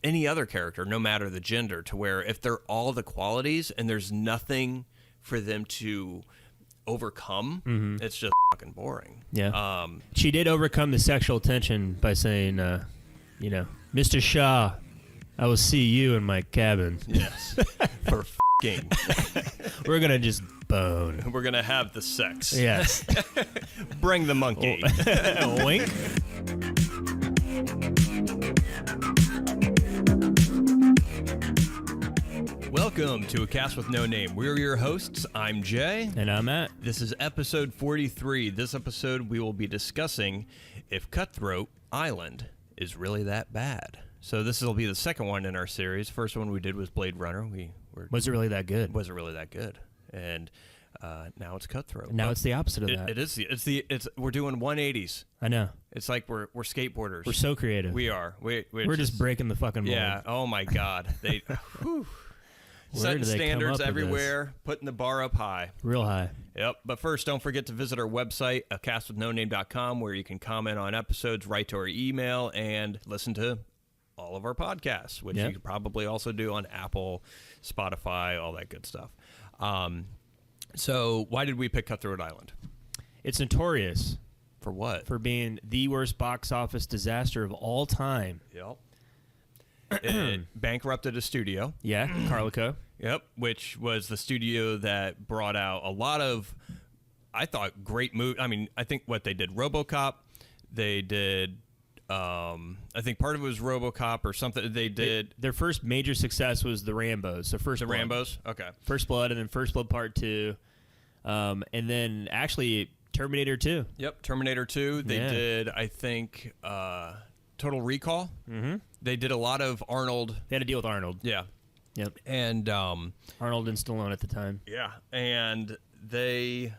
any other character, no matter the gender, to where if they're all the qualities and there's nothing for them to overcome, it's just fucking boring. Yeah. She did overcome the sexual tension by saying, Mr. Shaw, I will see you in my cabin. Yes. For fucking. We're going to just bone. We're going to have the sex. Yes. Bring the monkey. Wink. Welcome to A Cast with No Name. We're your hosts. I'm Jay. And I'm Matt. This is episode 43. This episode, we will be discussing if Cutthroat Island is really that bad. So this will be the second one in our series. First one we did was Blade Runner. Was it really that good? Was it really that good? And now it's Cutthroat. Now it's the opposite of that. It is. We're doing 180s. I know. It's like we're skateboarders. We're so creative. We are. We're just breaking the fucking mold. Yeah. Oh my God. They. Whew. Setting standards everywhere, putting the bar up high. Real high. Yep. But first, don't forget to visit our website, acastwithnoname.com, where you can comment on episodes, write to our email, and listen to all of our podcasts, which you could probably also do on Apple, Spotify, all that good stuff. So why did we pick Cutthroat Island? It's notorious. For what? For being the worst box office disaster of all time. Yep. It bankrupted a studio. Yeah, Carlico. Yep, which was the studio that brought out a lot of, I thought, great movies. I mean, I think what they did, RoboCop, they did, I think part of it was RoboCop or something. They did. Their first major success was the Rambos. So First Blood. Rambos? Okay. First Blood, and then First Blood Part 2. And then actually Terminator 2. Yep, Terminator 2. They did, I think, Total Recall. Mm-hmm. They did a lot of Arnold. They had to deal with Arnold. Yeah. Yep. And Arnold and Stallone at the time. Yeah. And they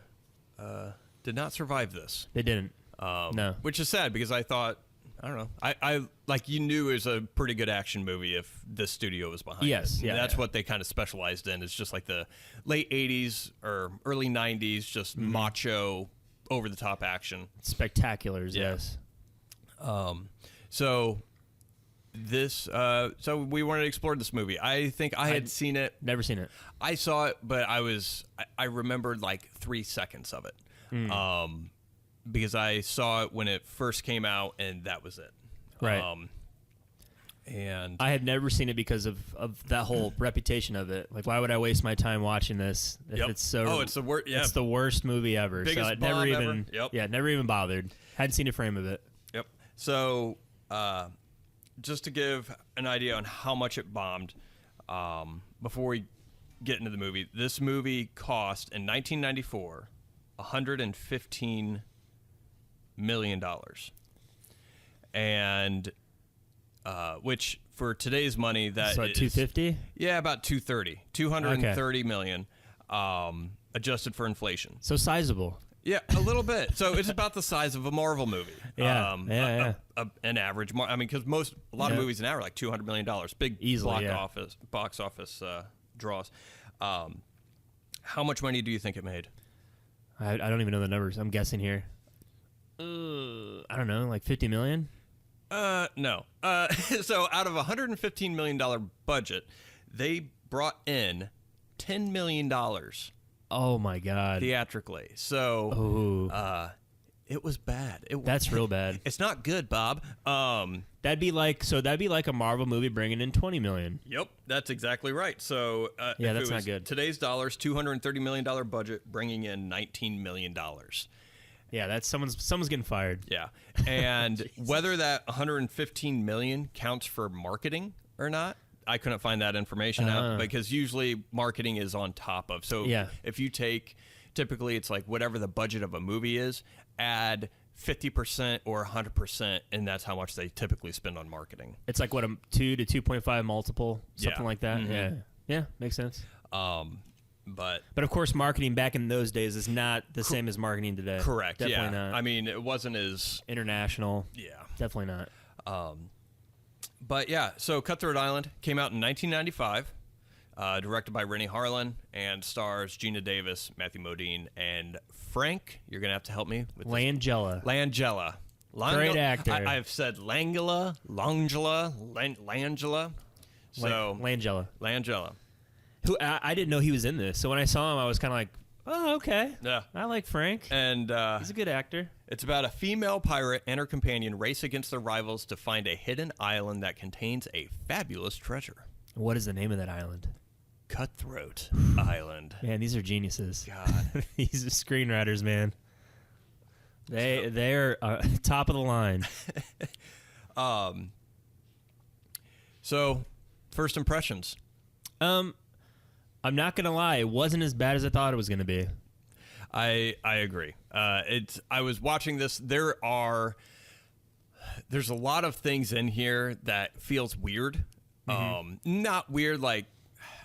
did not survive this. They didn't. No. Which is sad because I thought, I don't know, I like you knew it was a pretty good action movie if the studio was behind it. Yes. Yeah. That's what they kind of specialized in. It's just like the late 80s or early 90s, just macho, over-the-top action. Spectaculars, yes. So so we wanted to explore this movie. I think I had seen it. Never seen it. I saw it, but I remembered like 3 seconds of it. Because I saw it when it first came out, and that was it. Right. And I had never seen it because of that whole reputation of it. Like, why would I waste my time watching this if it's so? Oh, it's the worst. Yeah, it's the worst movie ever. Biggest so I never even. Ever. Yep. Yeah, never even bothered. Hadn't seen a frame of it. Yep. So, just to give an idea on how much it bombed, before we get into the movie, this movie cost in 1994 $115 million, and which for today's money that so is 250. Yeah, about 230 million, adjusted for inflation. So sizable. Yeah, a little bit. So it's about the size of a Marvel movie. Yeah, An average. I mean, because a lot of movies now are like $200 million, big easily, box office draws. How much money do you think it made? I don't even know the numbers. I'm guessing here. I don't know, like 50 million. No. So out of a $115 million budget, they brought in $10 million. Oh my God! Theatrically, so it was bad. That's real bad. It's not good, Bob. That'd be like a Marvel movie bringing in 20 million. Yep, that's exactly right. So yeah, that's not good. Today's dollars, $230 million budget, bringing in $19 million. Yeah, that's someone's getting fired. Yeah, and whether that 115 million counts for marketing or not, I couldn't find that information out, because usually marketing is on top of. So if you take, typically it's like whatever the budget of a movie is, add 50% or 100%, and that's how much they typically spend on marketing. It's like what, a 2 to 2.5 multiple, something like that. Mm-hmm. Yeah, makes sense. But of course, marketing back in those days is not the same as marketing today. Correct. Definitely not. I mean, it wasn't as international. Yeah. Definitely not. But yeah, so Cutthroat Island came out in 1995, directed by Rennie Harlin, and stars Gina Davis, Matthew Modine, and Frank. You're gonna have to help me with Langella. Langella. Great actor. I've said Langela, Langela. So Langella. Who I didn't know he was in this. So when I saw him, I was kind of like, oh, okay. Yeah. I like Frank. And he's a good actor. It's about a female pirate and her companion race against their rivals to find a hidden island that contains a fabulous treasure. What is the name of that island? Cutthroat Island. Man, these are geniuses. God. These are screenwriters, man. They're top of the line. So, first impressions. I'm not gonna lie, it wasn't as bad as I thought it was gonna be. I agree. I was watching this. There's a lot of things in here that feels weird. Not weird like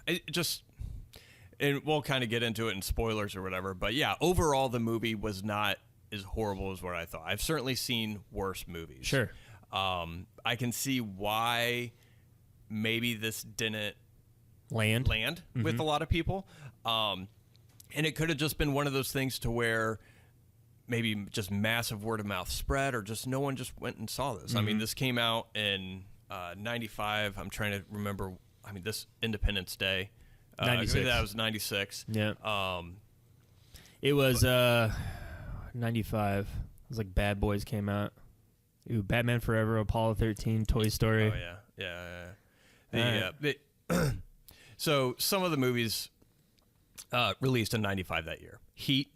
it just. And we'll kind of get into it in spoilers or whatever. But yeah, overall the movie was not as horrible as what I thought. I've certainly seen worse movies. Sure. I can see why maybe this didn't land with a lot of people. And it could have just been one of those things to where maybe just massive word of mouth spread or just no one just went and saw this. I mean, this came out in 95. I'm trying to remember. I mean, this Independence Day. 96. That was 96. Yeah. It was 95. It was like Bad Boys came out. Ooh, Batman Forever, Apollo 13, Toy Story. Oh, yeah. So some of the movies released in 95 that year. Heat,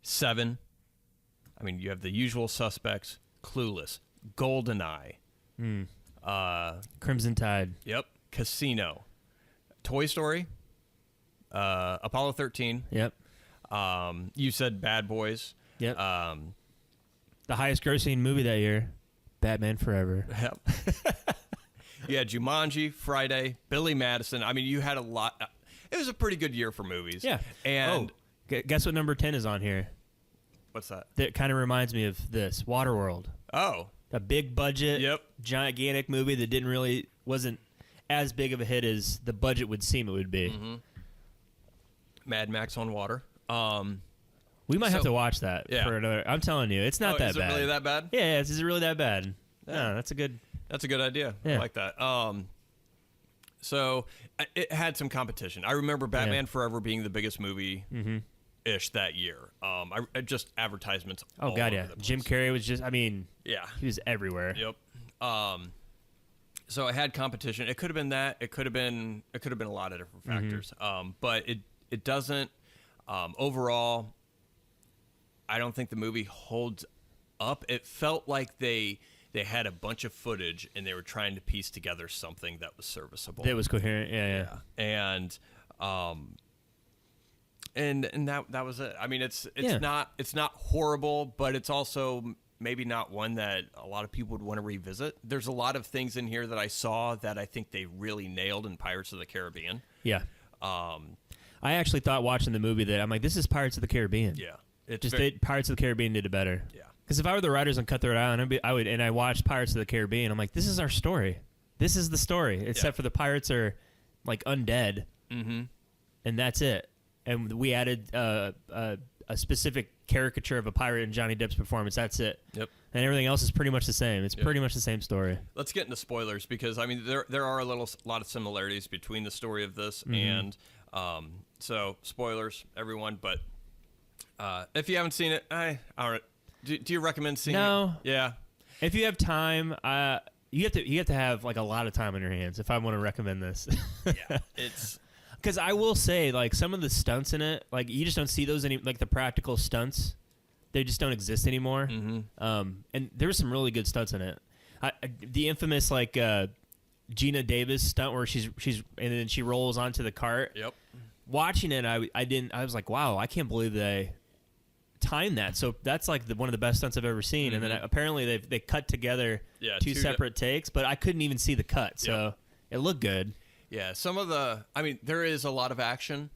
Seven. I mean, you have The Usual Suspects, Clueless, GoldenEye. Crimson Tide. Yep. Casino. Toy Story. Apollo 13. Yep. You said Bad Boys. Yep. The highest grossing movie that year, Batman Forever. Yep. You had Jumanji, Friday, Billy Madison. I mean, you had a lot. It was a pretty good year for movies. Yeah. And guess what number 10 is on here? What's that? That kind of reminds me of this, Waterworld. Oh. A big budget, Yep. gigantic movie that wasn't as big of a hit as the budget would seem it would be. Mad Max on Water. We might have to watch that for another. I'm telling you, it's not that is bad. Is it really that bad? Yeah, is it really that bad? Yeah. No, that's a good idea. Yeah. I like that. So it had some competition. I remember Batman Forever being the biggest movie ish that year. I just advertisements. Oh all God, over yeah. the place. Jim Carrey was just. I mean, yeah, he was everywhere. Yep. So it had competition. It could have been that. It could have been a lot of different factors. But it doesn't. Overall, I don't think the movie holds up. It felt like they had a bunch of footage and they were trying to piece together something that was serviceable. That was coherent. Yeah. And that was it. I mean, it's not horrible, but it's also maybe not one that a lot of people would want to revisit. There's a lot of things in here that I saw that I think they really nailed in Pirates of the Caribbean. Yeah. I actually thought watching the movie that I'm like, this is Pirates of the Caribbean. Yeah. Pirates of the Caribbean did it better. Yeah. Because if I were the writers on Cutthroat Island, I watched Pirates of the Caribbean, I'm like, this is our story. This is the story. Except for the pirates are like undead. Mm-hmm. And that's it. And we added a specific caricature of a pirate in Johnny Depp's performance. That's it. Yep. And everything else is pretty much the same. It's pretty much the same story. Let's get into spoilers because I mean there are a lot of similarities between the story of this and so spoilers, everyone. But if you haven't seen it, do you recommend seeing it? No. Yeah. If you have time, you have to have like a lot of time on your hands if I want to recommend this. Yeah. It's. Because I will say, like, some of the stunts in it, like, you just don't see those like, the practical stunts. They just don't exist anymore. And there were some really good stunts in it. The infamous, like, Gina Davis stunt where she's and then she rolls onto the cart. Yep. Watching it, I was like, wow, I can't believe they timed that. So that's, like, one of the best stunts I've ever seen. And then apparently they cut together two separate takes, but I couldn't even see the cut. So it looked good. Yeah, there is a lot of action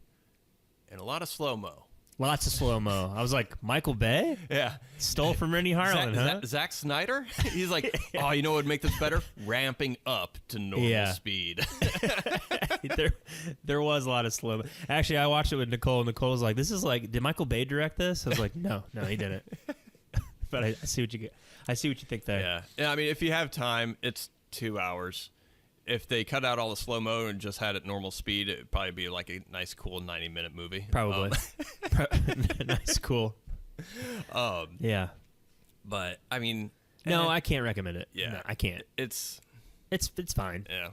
and a lot of slow-mo. Lots of slow-mo. I was like, Michael Bay? Yeah. Stole from Rennie Harlan, huh? Zack Snyder? He's like, oh, you know what would make this better? Ramping up to normal speed. There was a lot of slow-mo. Actually, I watched it with Nicole. Nicole was like, this is like, did Michael Bay direct this? I was like, no, he didn't. But I see what you get. I see what you think there. Yeah. I mean, if you have time, it's 2 hours. If they cut out all the slow-mo and just had it normal speed, it would probably be like a nice, cool 90-minute movie. Probably. Nice, cool. Yeah. But, I mean... No, I can't recommend it. Yeah. No, I can't. It's fine. Yeah.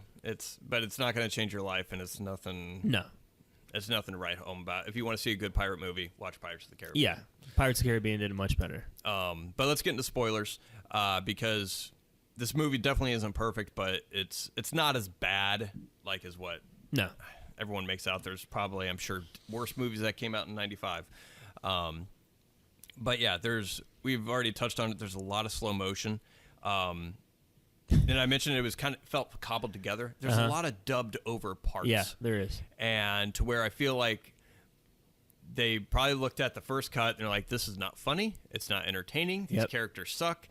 But it's not going to change your life, and it's nothing... No. It's nothing to write home about. If you want to see a good pirate movie, watch Pirates of the Caribbean. Yeah. Pirates of the Caribbean did it much better. But let's get into spoilers, because this movie definitely isn't perfect, but it's not as bad as what everyone makes out. There's probably, I'm sure, worse movies that came out in '95. But yeah, we've already touched on it. There's a lot of slow motion. And I mentioned it felt cobbled together. There's a lot of dubbed over parts. Yeah, there is. And to where I feel like they probably looked at the first cut and they're like, this is not funny. It's not entertaining. These characters suck.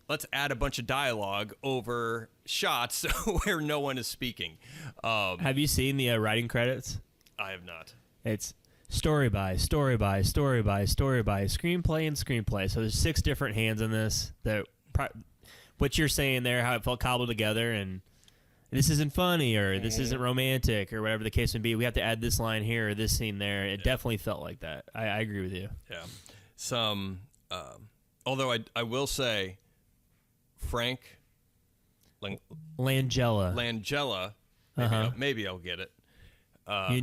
Let's add a bunch of dialogue over shots where no one is speaking. Have you seen the writing credits? I have not. It's story by story by story by story by screenplay and screenplay. So there's 6 different hands in this. What you're saying there, how it felt cobbled together, and this isn't funny or this isn't romantic or whatever the case may be. We have to add this line here or this scene there. It definitely felt like that. I agree with you. Yeah. Although I will say, Frank Langella. Maybe I'll get it.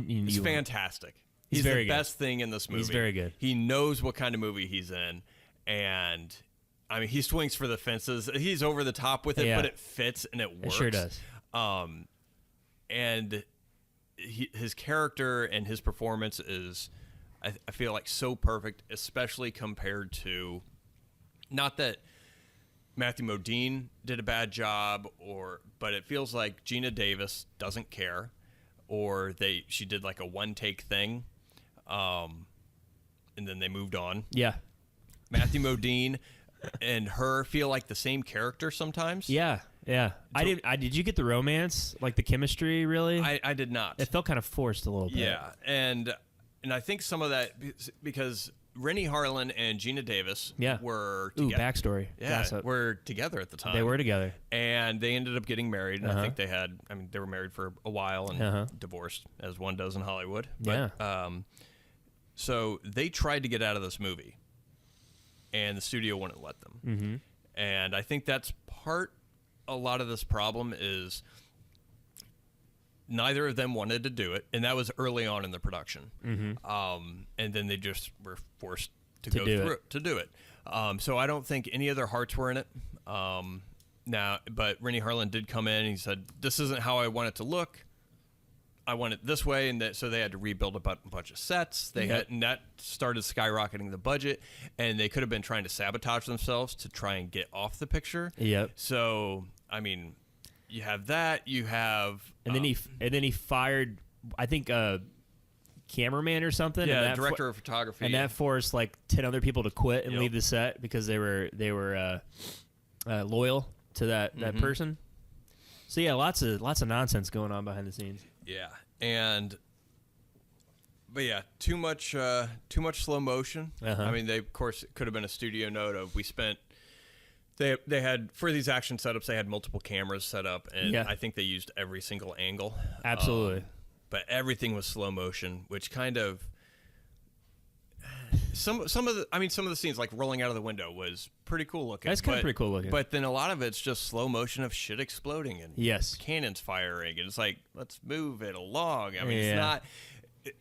He's fantastic. He's the best thing in this movie. He's very good. He knows what kind of movie he's in, and I mean, he swings for the fences. He's over the top with it, but it fits and it works. It sure does. And his character and his performance is, I feel like, so perfect, especially compared to, not that Matthew Modine did a bad job, but it feels like Gina Davis doesn't care, or she did like a one-take thing, and then they moved on. Yeah. Matthew Modine and her feel like the same character sometimes. Yeah. Did you get the romance, like the chemistry? Really, I did not. It felt kind of forced a little bit. Yeah, and I think some of that because Rennie Harlan and Gina Davis were together. Backstory. Yeah, were together at the time. They were together, and they ended up getting married. And I think they were married for a while and divorced, as one does in Hollywood. But, so they tried to get out of this movie, and the studio wouldn't let them. Mm-hmm. And I think that's a lot of this problem is neither of them wanted to do it, and that was early on in the production. Mm-hmm. And then they just were forced to do it. So I don't think any of their hearts were in it. But Rennie Harlan did come in and he said, this isn't how I want it to look. I want it this way, and so they had to rebuild a bunch of sets. And that started skyrocketing the budget, and they could have been trying to sabotage themselves to try and get off the picture. Yep. So I mean, you have that. You have, and then he fired, I think, a cameraman or something. Yeah, director of photography, and that forced like 10 other people to quit and leave the set because they were loyal to that person. So yeah, lots of nonsense going on behind the scenes. Yeah, but yeah, too much slow motion. I mean, of course, it could have been a studio note of they had, for these action setups, they had multiple cameras set up, and I think they used every single angle. Absolutely. But everything was slow motion, which kind of some of the scenes, like rolling out of the window, was pretty cool looking. That's kind of pretty cool looking. But then a lot of it's just slow motion of shit exploding and cannons firing, and it's like, let's move it along. I mean,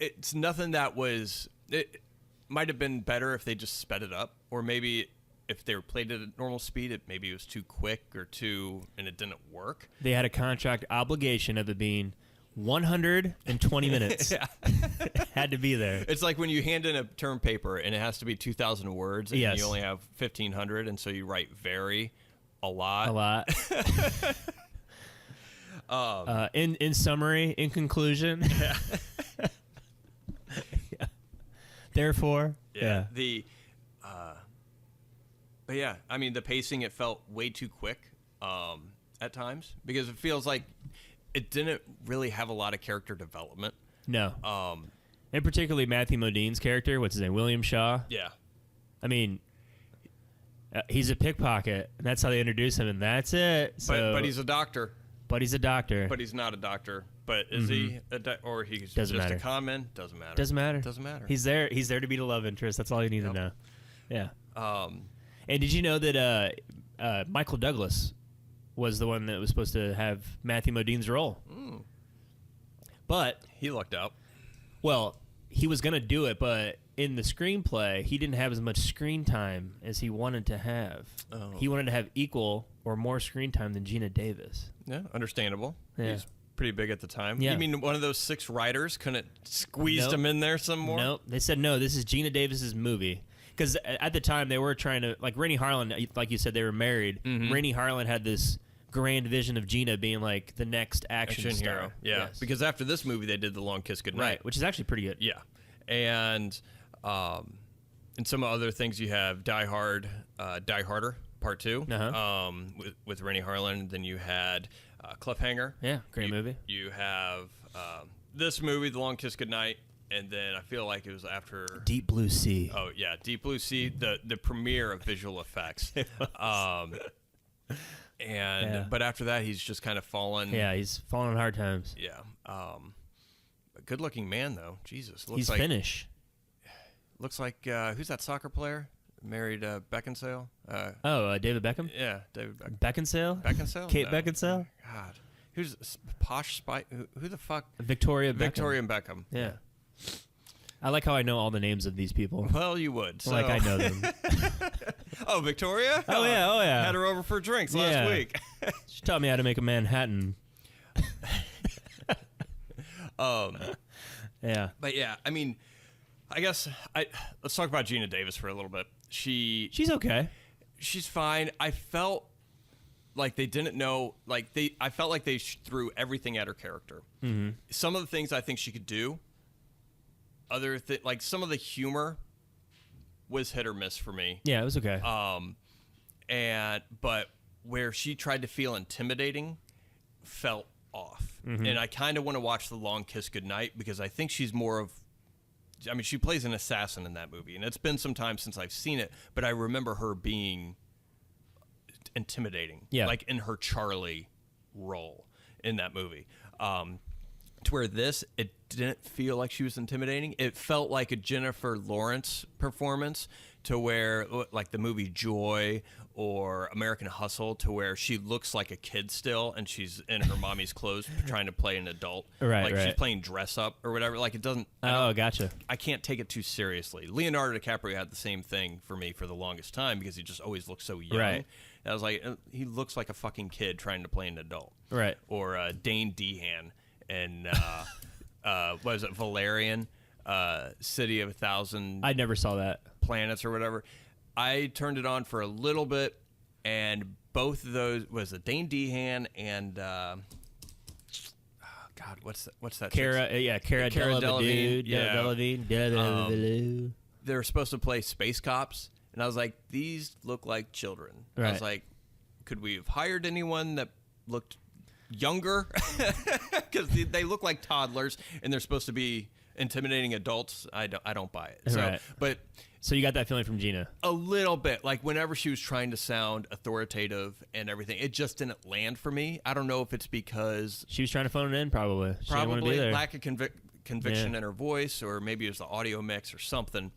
it's nothing that was. It might have been better if they just sped it up, or maybe if they were played at a normal speed, maybe it was too quick and it didn't work. They had a contract obligation of it being 120 minutes. Had to be there. It's like when you hand in a term paper and it has to be 2,000 words and you only have 1,500, and so you write very a lot. In summary, in conclusion. Therefore. But yeah, I mean, the pacing, it felt way too quick at times, because it feels like it didn't really have a lot of character development. No. And particularly Matthew Modine's character, what's his name, William Shaw. Yeah. I mean, He's a pickpocket, and that's how they introduce him, and that's it. So, but he's a doctor. But he's a doctor. But he's not a doctor. But is he or he's Doesn't just matter. a con? Doesn't matter. Doesn't matter. Doesn't matter. He's there to be the love interest. That's all you need to know. Yeah. And did you know that Michael Douglas was the one that was supposed to have Matthew Modine's role? But he lucked out. Well, he was going to do it, but in the screenplay, he didn't have as much screen time as he wanted to have. Oh. He wanted to have equal or more screen time than Gina Davis. Yeah, understandable. Yeah. He's pretty big at the time. Yeah. You mean one of those 6 writers couldn't squeeze him in there some more? Nope. They said, no, this is Gina Davis's movie. Because at the time, they were trying to, like Rennie Harlan, like you said, they were married. Rennie Harlan had this grand vision of Gina being like the next action star. Hero. Yeah, yes. Because after this movie, they did The Long Kiss Goodnight. Right, which is actually pretty good. Yeah. And some other things you have Die Harder Part 2 with Rennie Harlan. Then you had Cliffhanger. Yeah, great movie. You have this movie, The Long Kiss Goodnight. And then I feel like it was after Deep Blue Sea. Oh yeah, Deep Blue Sea, the premiere of visual effects. But after that, he's just kind of fallen. Yeah, he's fallen on hard times. Yeah. A good-looking man though. Jesus, he's Finnish. Looks like who's that soccer player? Married Beckinsale. David Beckham. Yeah, David Beckham. Beckinsale. Kate Beckinsale. God, who's posh spy? Who the fuck? Victoria Beckham. Yeah. I like how I know all the names of these people. Well, you would. So. Like I know them. Oh, Victoria? Oh, yeah. Had her over for drinks last week. She taught me how to make a Manhattan. Yeah. But yeah, I mean, I guess let's talk about Gina Davis for a little bit. She's okay. She's fine. I felt like they didn't know. I felt like they threw everything at her character. Mm-hmm. Some of the things I think she could do. Like some of the humor was hit or miss for me. Yeah, it was okay. But where she tried to feel intimidating felt off. Mm-hmm. And I kind of want to watch The Long Kiss Goodnight because I think she's more of, I mean, she plays an assassin in that movie, and it's been some time since I've seen it, but I remember her being intimidating, like in her Charlie role in that movie. To where it didn't feel like she was intimidating. It felt like a Jennifer Lawrence performance, to where like the movie Joy or American Hustle, to where she looks like a kid still and she's in her mommy's clothes trying to play an adult. Right, she's playing dress up or whatever. Like it doesn't. Oh, gotcha. I can't take it too seriously. Leonardo DiCaprio had the same thing for me for the longest time because he just always looked so young. Right. And I was like, he looks like a fucking kid trying to play an adult. Right. Or Dane DeHaan. And what was it, Valerian, City of 1,000 I never saw that. Planets or whatever. I turned it on for a little bit, and both of those was a Dane DeHaan and God, what's that? Cara Delevingne. Yeah. They were supposed to play space cops, and I was like, these look like children. Right. I was like, could we have hired anyone that looked younger? Because they look like toddlers and they're supposed to be intimidating adults. I don't buy it. So, right. So you got that feeling from Gina? A little bit. Like whenever she was trying to sound authoritative and everything, it just didn't land for me. I don't know if it's because she was trying to phone it in. Probably lack of conviction in her voice, or maybe it was the audio mix or something.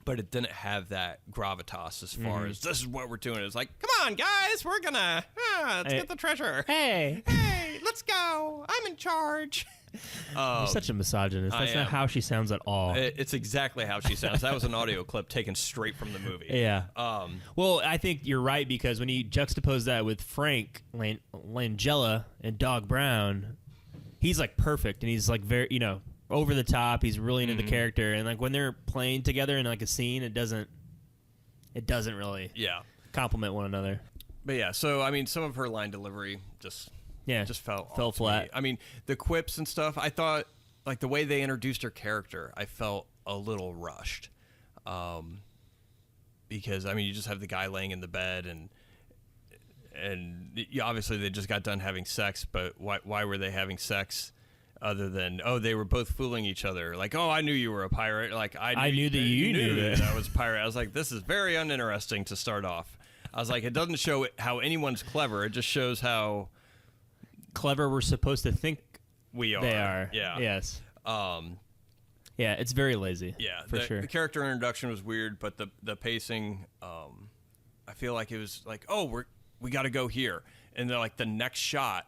But it didn't have that gravitas as far as this is what we're doing. It's like, come on, guys, we're gonna let's get the treasure. Hey, let's go. I'm in charge. You're such a misogynist. That's not how she sounds at all. It's exactly how she sounds. That was an audio clip taken straight from the movie. Yeah. Well, I think you're right, because when you juxtapose that with Frank Langella and Dog Brown, he's like perfect, and he's like very, over the top. He's really into the character, and like when they're playing together in like a scene, it doesn't really complement one another. But yeah, so I mean, some of her line delivery just fell flat. I mean, the quips and stuff, I thought, like the way they introduced her character, I felt a little rushed, because I mean, you just have the guy laying in the bed, and obviously they just got done having sex, but why were they having sex? Other than, they were both fooling each other. Like, I knew you were a pirate. Like, I knew that you knew that I was a pirate. I was like, this is very uninteresting to start off. I was like, it doesn't show how anyone's clever. It just shows how clever we're supposed to think we are. They are. Yeah. Yes. Yeah, it's very lazy. Yeah, for sure. The character introduction was weird, but the pacing, I feel like it was like, oh, we got to go here, and then like the next shot,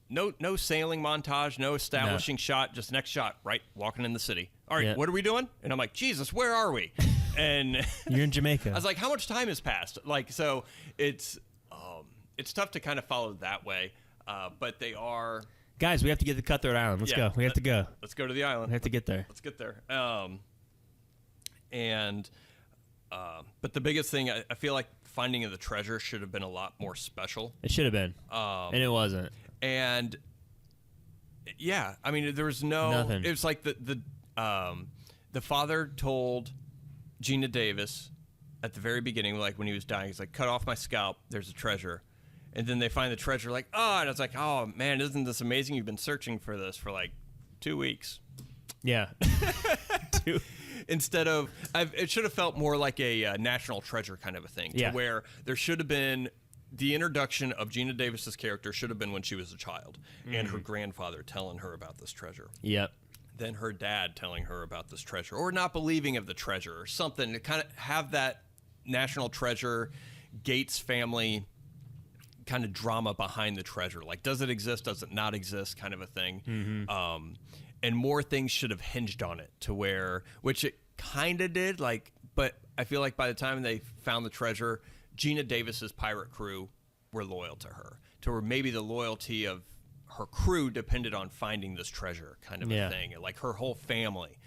no sailing montage, no establishing shot, just next shot, right, walking in the city. All right, what are we doing? And I'm like, Jesus, where are we? And you're in Jamaica. I was like, how much time has passed? Like, so it's tough to kind of follow that way, but they are. Guys, we have to get to Cutthroat Island. Let's go. We have to go. Let's go to the island. We have to get there. Let's get there. But the biggest thing, I feel like finding of the treasure should have been a lot more special. It should have been. And it wasn't. And yeah, I mean, there was nothing. It was like the father told Gina Davis at the very beginning, like when he was dying, he's like, cut off my scalp. There's a treasure. And then they find the treasure, like, oh, and I was like, oh, man, isn't this amazing? You've been searching for this for like 2 weeks. Yeah. Instead of, it should have felt more like a national treasure kind of a thing, to where there should have been, the introduction of Gina Davis's character should have been when she was a child, and her grandfather telling her about this treasure. Yep. Then her dad telling her about this treasure, or not believing of the treasure, or something to kind of have that national treasure, Gates family kind of drama behind the treasure. Like, does it exist? Does it not exist? Kind of a thing. Mm-hmm. And more things should have hinged on it to where, which it kind of did, like, but I feel like by the time they found the treasure, Gina Davis's pirate crew were loyal to her, to where maybe the loyalty of her crew depended on finding this treasure kind of a thing. Like her whole family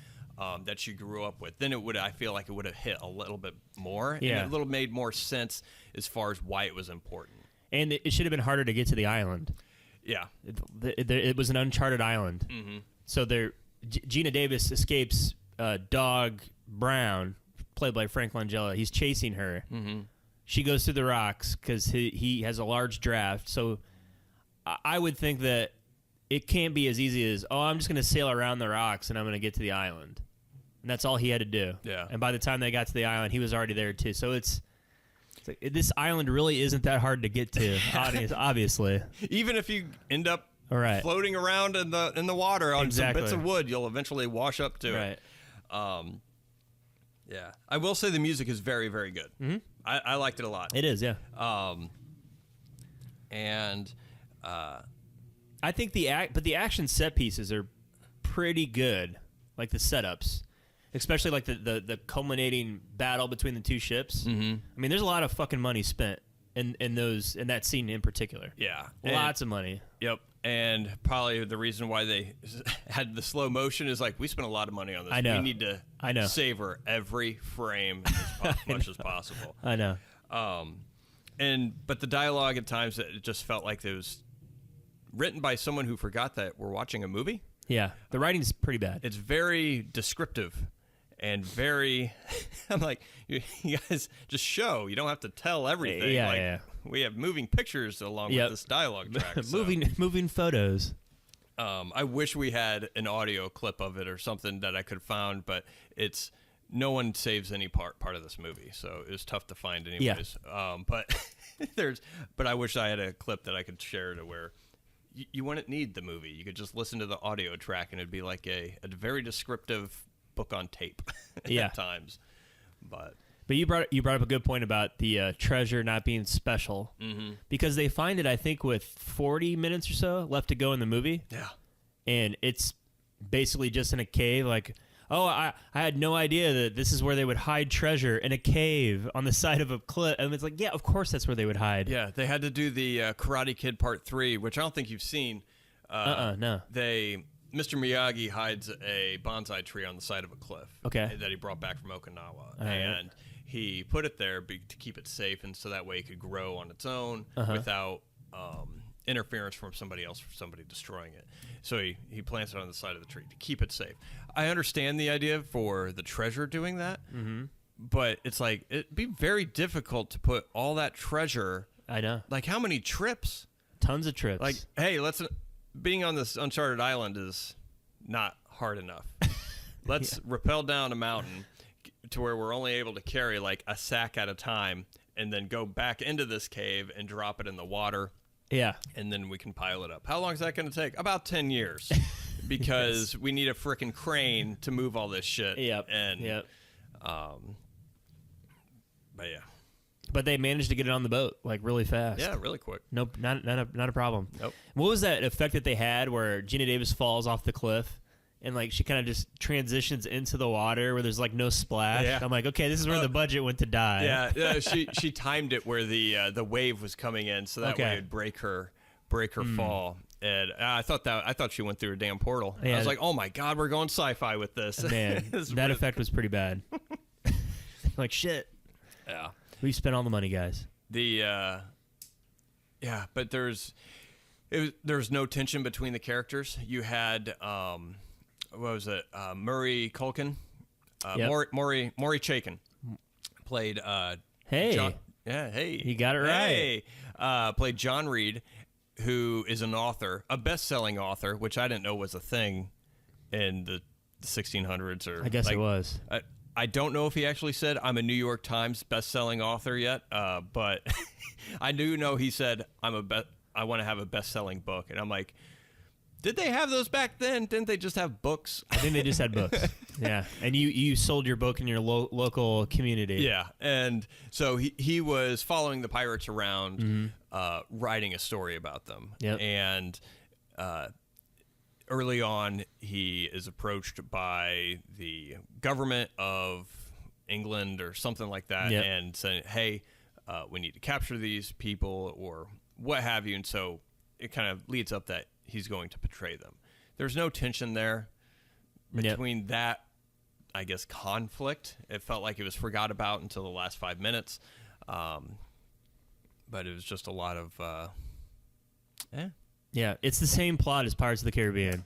that she grew up with. Then I feel like it would have hit a little bit more. And a little made more sense as far as why it was important. And it should have been harder to get to the island. Yeah. It was an uncharted island. Mm-hmm. So Gina Davis escapes Dog Brown, played by Frank Langella. He's chasing her. Mm-hmm. She goes through the rocks because he has a large draft. So I would think that it can't be as easy as, oh, I'm just going to sail around the rocks and I'm going to get to the island. And that's all he had to do. Yeah. And by the time they got to the island, he was already there too. So it's like, this island really isn't that hard to get to, obviously. Even if you end up floating around in the water on some bits of wood, you'll eventually wash up to it. Yeah. I will say the music is very, very good. Mm-hmm. I liked it a lot. It is, yeah. I think the action set pieces are pretty good, like the setups, especially like the culminating battle between the two ships. Mm-hmm. I mean, there's a lot of fucking money spent in that scene in particular. Yeah, lots of money. Yep, and probably the reason why they had the slow motion is like, we spent a lot of money on this. I know. We need to savor every frame as much as possible. I know. But the dialogue at times, it just felt like it was written by someone who forgot that we're watching a movie. Yeah, the writing's pretty bad. It's very descriptive and very. I'm like, you guys just show. You don't have to tell everything. Yeah, we have moving pictures along with this dialogue track. Moving photos. I wish we had an audio clip of it or something that I could have found, but it's. No one saves any part of this movie, so it was tough to find anyways. Yeah. But I wish I had a clip that I could share to where you wouldn't need the movie. You could just listen to the audio track, and it'd be like a very descriptive book on tape at times. But you brought up a good point about the treasure not being special, because they find it, I think, with 40 minutes or so left to go in the movie. Yeah, and it's basically just in a cave, like. Oh, I had no idea that this is where they would hide treasure, in a cave on the side of a cliff. And it's like, yeah, of course that's where they would hide. Yeah, they had to do the Karate Kid Part 3, which I don't think you've seen. No. Mr. Miyagi hides a bonsai tree on the side of a cliff. Okay. That he brought back from Okinawa. And he put it there to keep it safe, and so that way it could grow on its own without interference from somebody else, or somebody destroying it. So he plants it on the side of the tree to keep it safe. I understand the idea for the treasure doing that, but it's like, it'd be very difficult to put all that treasure. I know. Like, how many trips? Tons of trips. Like, hey, being on this uncharted island is not hard enough. Let's rappel down a mountain to where we're only able to carry like a sack at a time and then go back into this cave and drop it in the water. Yeah. And then we can pile it up. How long is that going to take? About 10 years. Because we need a freaking crane to move all this shit. Yep. And, but yeah. But they managed to get it on the boat like really fast. Yeah, really quick. Nope, not a problem. Nope. What was that effect that they had where Gina Davis falls off the cliff and like she kind of just transitions into the water where there's like no splash? Yeah. I'm like, okay, this is where the budget went to die. Yeah, she timed it where the wave was coming in, so that way it'd break her fall. And I thought she went through a damn portal. Yeah, I was like, oh my god, we're going sci-fi with this. Man, that effect was pretty bad. Like shit. Yeah. We spent all the money, guys. But there's no tension between the characters. You had what was it? Murray Culkin, Maury Chaykin played. Hey, John, hey, you got it right. Hey, played John Reed, who is an author, a best-selling author, which I didn't know was a thing in the 1600s. Or I guess it was. I don't know if he actually said I'm a New York Times best-selling author yet, but I do know he said I want to have a best-selling book, and I'm like, did they have those back then? Didn't they just have books? I think they just had books. Yeah, and you sold your book in your local community. Yeah, and so he was following the pirates around, writing a story about them. Yep. And early on, he is approached by the government of England or something like that, and saying, hey, we need to capture these people or what have you. And so it kind of leads up that he's going to betray them. There's no tension there between that, I guess, conflict. It felt like it was forgot about until the last 5 minutes. But it was just a lot of, Yeah, it's the same plot as Pirates of the Caribbean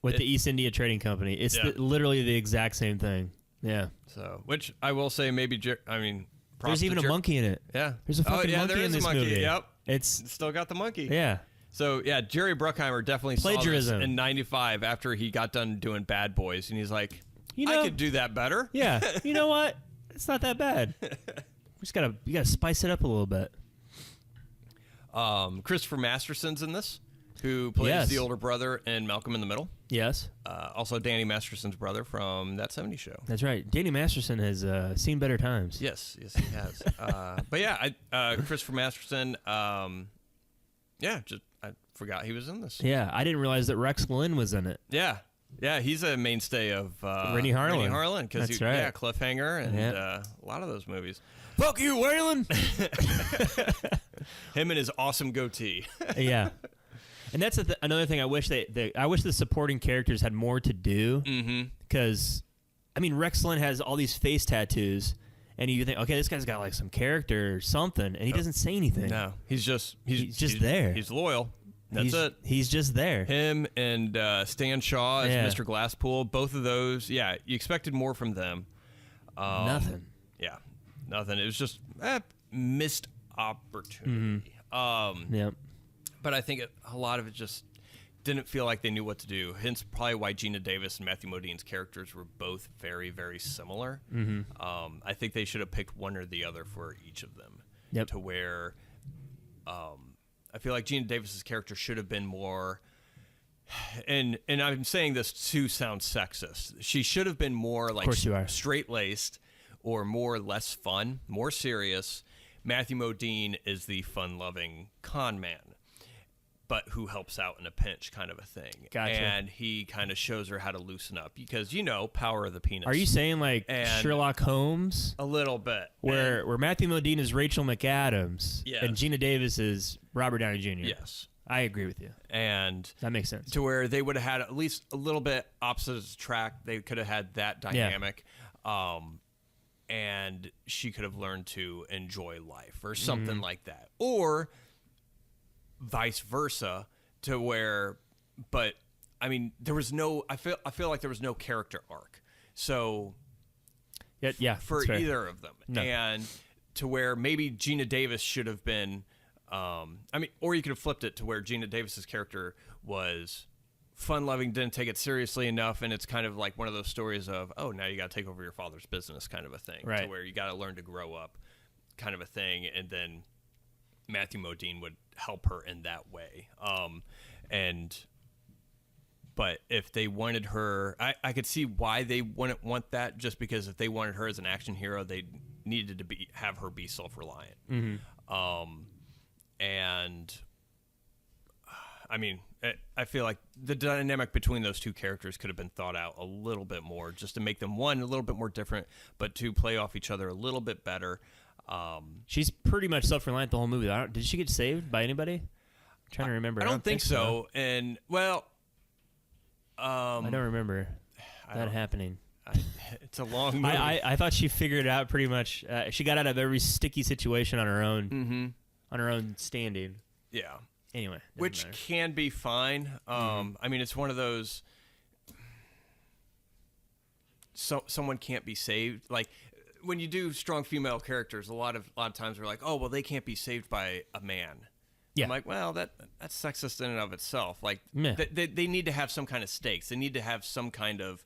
with the East India Trading Company. It's literally the exact same thing. Yeah. So, which I will say, maybe there's even a monkey in it. Yeah. There's a fucking monkey in this movie. Yep. It's still got the monkey. Yeah. So yeah, Jerry Bruckheimer definitely plagiarism saw this in '95 after he got done doing Bad Boys, and he's like, I could do that better. Yeah. You know what? It's not that bad. You gotta spice it up a little bit. Christopher Masterson's in this, who plays the older brother in Malcolm in the Middle. Yes. Also Danny Masterson's brother from That 70s Show. That's right. Danny Masterson has seen better times. Yes, he has. But yeah, Christopher Masterson, I forgot he was in this. Yeah, I didn't realize that Rex Lynn was in it. Yeah. Yeah, he's a mainstay of Rennie Harlan. Because right. Cliffhanger and a lot of those movies. Fuck you, Waylon! Him and his awesome goatee. Yeah. And that's another thing I wish I wish the supporting characters had more to do. Because, I mean, Rex Lynn has all these face tattoos, and you think, okay, this guy's got like some character or something, and he doesn't say anything. No, he's just there. He's loyal. That's it. He's just there. Him and Stan Shaw as Mr. Glasspool, both of those, you expected more from them. Nothing. Yeah, nothing. It was just missed opportunity. Yep. But I think a lot of it just didn't feel like they knew what to do. Hence, probably why Gina Davis and Matthew Modine's characters were both very, very similar. I think they should have picked one or the other for each of them. Yep. To where I feel like Gina Davis's character should have been more, and I'm saying this to sound sexist. She should have been more like straight-laced or more less fun, more serious. Matthew Modine is the fun-loving con man, but who helps out in a pinch kind of a thing. Gotcha. And he kind of shows her how to loosen up because, power of the penis. Are you saying like Sherlock Holmes? A little bit. Where Matthew Modine is Rachel McAdams and Gina Davis is Robert Downey Jr. Yes. I agree with you. And that makes sense. To where they would have had at least a little bit opposites attract. They could have had that dynamic. And she could have learned to enjoy life or something like that. Or vice versa, to where, but I mean, there was no, I feel like there was no character arc. So for either of them. No. And to where maybe Gina Davis should have been, or you could have flipped it to where Gina Davis's character was fun-loving, didn't take it seriously enough, and it's kind of like one of those stories of, oh, now you got to take over your father's business kind of a thing, right? To where you got to learn to grow up kind of a thing, and then Matthew Modine would help her in that way. But if they wanted her, I could see why they wouldn't want that, just because if they wanted her as an action hero, they needed to have her be self-reliant. And I mean, I feel like the dynamic between those two characters could have been thought out a little bit more, just to make them, one, a little bit more different, but to play off each other a little bit better. She's pretty much self-reliant the whole movie. Did she get saved by anybody? I'm trying to remember. I don't think so. And, well... I don't remember that happening. It's a long movie. I thought she figured it out pretty much. She got out of every sticky situation on her own, on her own standing. Yeah. Anyway, which matter. Can be fine. I mean, it's one of those. So someone can't be saved. Like when you do strong female characters, a lot of times we're like, oh well, they can't be saved by a man. Yeah. I'm like, well, that's sexist in and of itself. Like, they need to have some kind of stakes. They need to have some kind of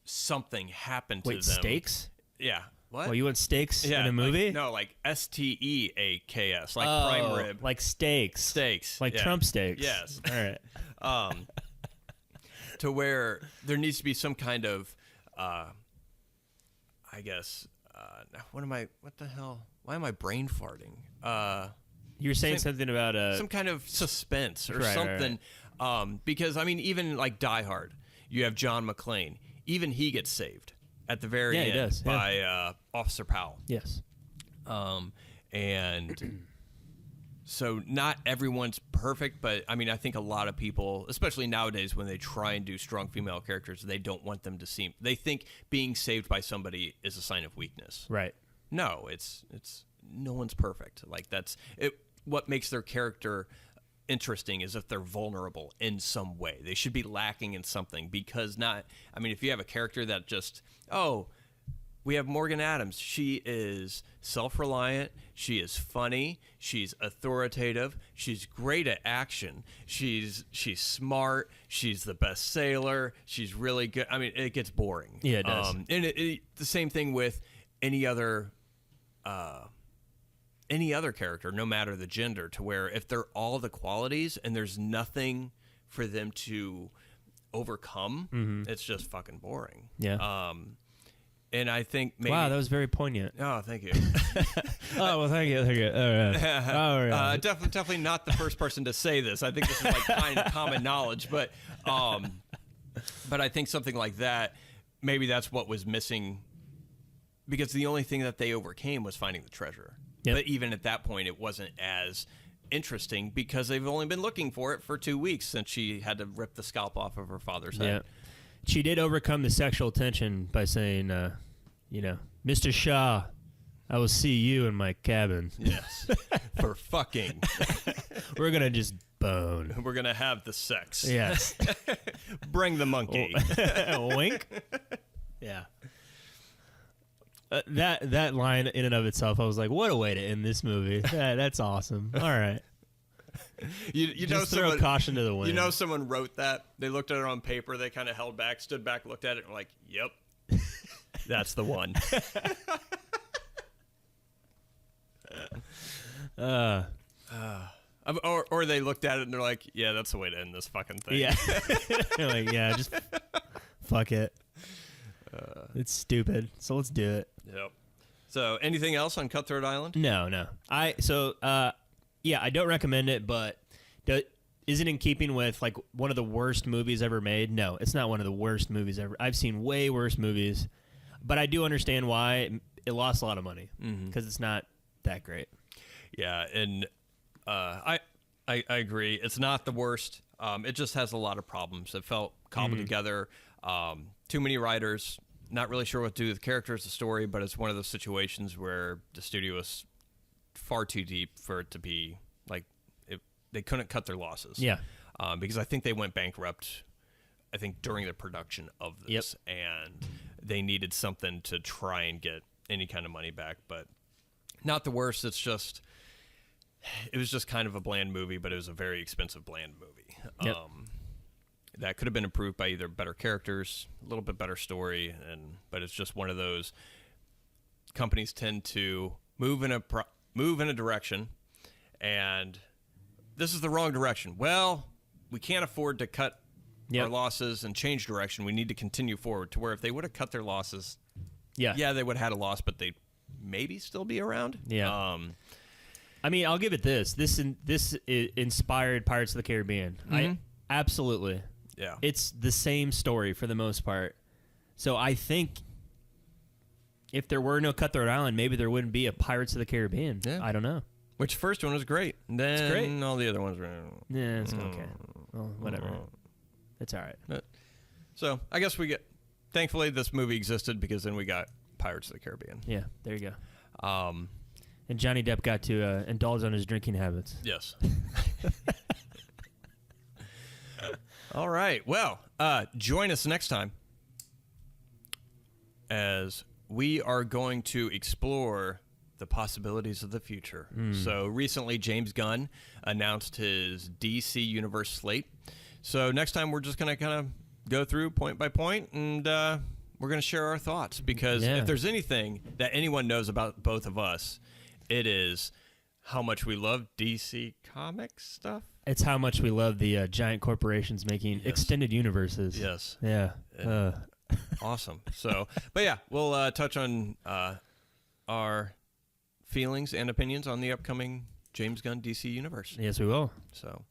something happen to them. Wait, stakes? Yeah. What? Oh, you want steaks in a movie? Like, no, like STEAKS, like prime rib. Like steaks. Steaks. Like Trump steaks. Yes. All right. To where there needs to be some kind of, I guess, what the hell? Why am I brain farting? You were saying something about some kind of suspense or something. Right. Because, I mean, even like Die Hard, you have John McClane. Even he gets saved at the very end by Officer Powell. Yes. And so not everyone's perfect, but, I mean, I think a lot of people, especially nowadays when they try and do strong female characters, they don't want them to seem... They think being saved by somebody is a sign of weakness. Right. No, it's no one's perfect. Like that's it. What makes their character interesting is if they're vulnerable in some way. They should be lacking in something, because I mean, if you have a character that just, we have Morgan Adams. She is self-reliant. She is funny. She's authoritative. She's great at action. She's smart. She's the best sailor. She's really good. I mean, it gets boring. Yeah, it does. And the same thing with any other character, no matter the gender, to where if they're all the qualities and there's nothing for them to overcome, it's just fucking boring. Yeah. And I think maybe... Wow, that was very poignant. Oh, thank you. Oh, well, thank you. All right. Definitely not the first person to say this. I think this is like kind of common knowledge, but I think something like that, maybe that's what was missing, because the only thing that they overcame was finding the treasure. Yep. But even at that point, it wasn't as interesting, because they've only been looking for it for 2 weeks since she had to rip the scalp off of her father's head. Yeah. She did overcome the sexual tension by saying, Mr. Shaw, I will see you in my cabin. Yes. For fucking. We're going to just bone. We're going to have the sex. Yes. Bring the monkey. Wink. Yeah. That line in and of itself, I was like, what a way to end this movie. That's awesome. All right. You know, throw caution to the wind. You know, someone wrote that. They looked at it on paper. They kind of held back, stood back, looked at it, and were like, "Yep, that's the one." Or they looked at it and they're like, "Yeah, that's the way to end this fucking thing." Yeah, they're like, "Yeah, just fuck it. It's stupid. So let's do it." Yep. So, anything else on Cutthroat Island? No. Yeah, I don't recommend it, but is it in keeping with like one of the worst movies ever made? No, it's not one of the worst movies ever. I've seen way worse movies, but I do understand why it lost a lot of money, because it's not that great. Yeah, and I agree. It's not the worst. It just has a lot of problems. It felt cobbled together. Too many writers. Not really sure what to do with the characters, the story, but it's one of those situations where the studio was far too deep for it to be like they couldn't cut their losses. Yeah, because I think they went bankrupt. I think during the production of this, and they needed something to try and get any kind of money back. But not the worst. It was just kind of a bland movie, but it was a very expensive bland movie. Yep. That could have been improved by either better characters, a little bit better story, but it's just one of those companies tend to move in a direction, and this is the wrong direction. Well, we can't afford to cut our losses and change direction. We need to continue forward, to where if they would have cut their losses, they would have had a loss, but they'd maybe still be around. Yeah. I mean, I'll give it this. This inspired Pirates of the Caribbean. Absolutely. Yeah. It's the same story for the most part. So I think if there were no Cutthroat Island, maybe there wouldn't be a Pirates of the Caribbean. Yeah. I don't know. Which first one was great. Then it's great. All the other ones were... Yeah, it's okay. Well, whatever. It's all right. So I guess thankfully this movie existed, because then we got Pirates of the Caribbean. Yeah, there you go. And Johnny Depp got to indulge on his drinking habits. Yes. All right. Well, join us next time, as we are going to explore the possibilities of the future. So recently, James Gunn announced his DC Universe slate. So next time, we're just going to kind of go through point by point, and we're going to share our thoughts, because if there's anything that anyone knows about both of us, it is how much we love DC Comics stuff. It's how much we love the giant corporations making extended universes. Yes. Yeah. Awesome. So, but yeah, we'll touch on our feelings and opinions on the upcoming James Gunn DC Universe. Yes, we will. So,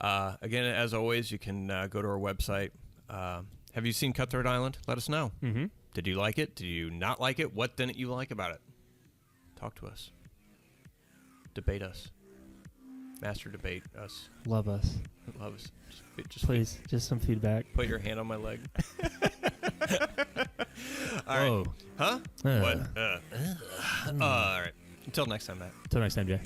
again, as always, you can go to our website. Have you seen Cutthroat Island? Let us know. Mm-hmm. Did you like it? Did you not like it? What didn't you like about it? Talk to us. Debate us. Master debate us. Love us. Love us. Just please, just some feedback. Put your hand on my leg. All right. Huh? What? All right. Until next time, Matt. Until next time, Jay.